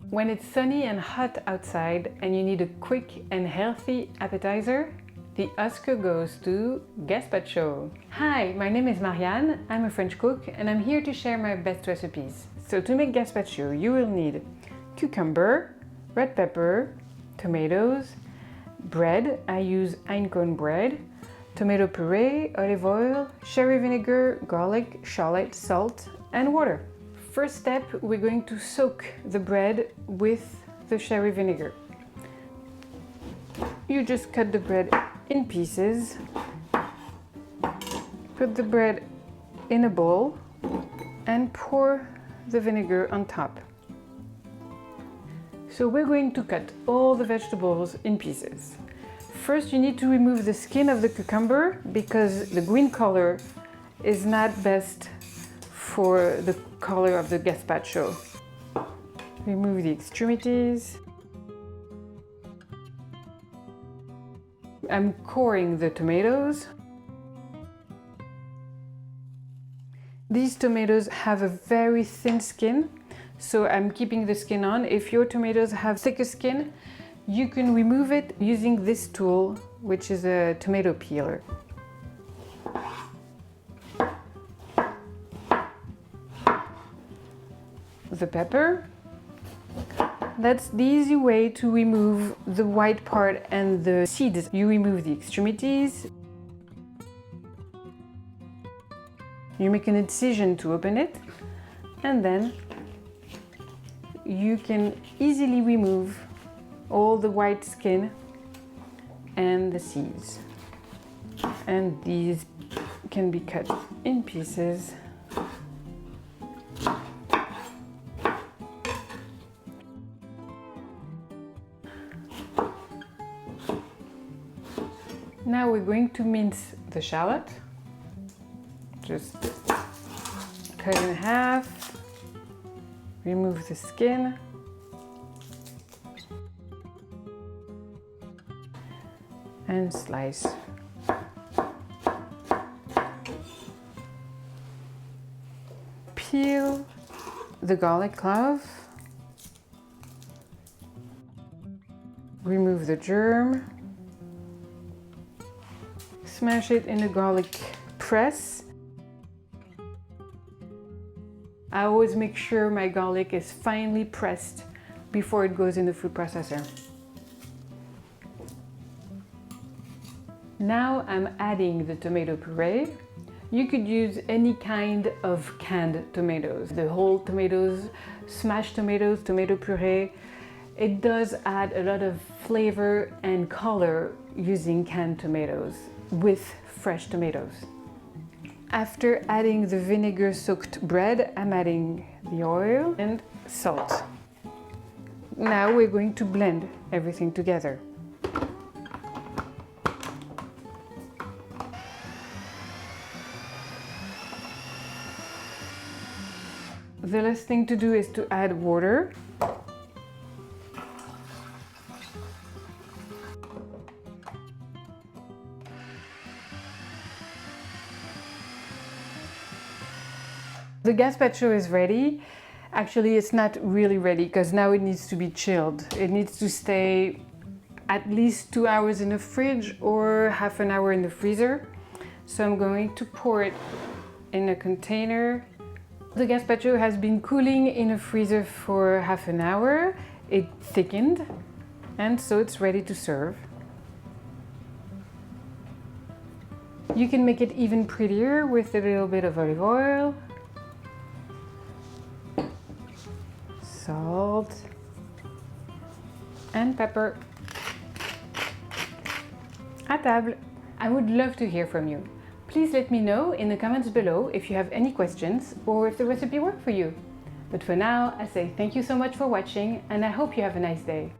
When it's sunny and hot outside and you need a quick and healthy appetizer, the Oscar goes to Gazpacho. Hi, my name is Marianne, I'm a French cook and I'm here to share my best recipes. So to make Gazpacho you will need cucumber, red pepper, tomatoes, bread, I use einkorn bread, tomato puree, olive oil, sherry vinegar, garlic, shallot, salt and water. First step, we're going to soak the bread with the sherry vinegar. You just cut the bread in pieces, put the bread in a bowl and pour the vinegar on top. So we're going to cut all the vegetables in pieces. First you need to remove the skin of the cucumber because the green color is not best for the color of the gazpacho. Remove the extremities. I'm coring the tomatoes. These tomatoes have a very thin skin, so I'm keeping the skin on. If your tomatoes have thicker skin, you can remove it using this tool, which is a tomato peeler. The pepper. That's the easy way to remove the white part and the seeds. You remove the extremities. You make an incision to open it, and then you can easily remove all the white skin and the seeds. And these can be cut in pieces. Now we're going to mince the shallot. Just cut in half, remove the skin, and slice. Peel the garlic clove, remove the germ, smash it in a garlic press. I always make sure my garlic is finely pressed before it goes in the food processor. Now I'm adding the tomato puree. You could use any kind of canned tomatoes. The whole tomatoes, smashed tomatoes, tomato puree. It does add a lot of flavor and color using canned tomatoes with fresh tomatoes. After adding the vinegar soaked bread, I'm adding the oil and salt. Now we're going to blend everything together. The last thing to do is to add water. The gazpacho is ready. Actually, it's not really ready because now it needs to be chilled. It needs to stay at least 2 hours in the fridge or half an hour in the freezer. So I'm going to pour it in a container. The gazpacho has been cooling in a freezer for half an hour. It thickened and so it's ready to serve. You can make it even prettier with a little bit of olive oil, salt and pepper. À table! I would love to hear from you. Please let me know in the comments below if you have any questions or if the recipe worked for you. But for now, I say thank you so much for watching and I hope you have a nice day.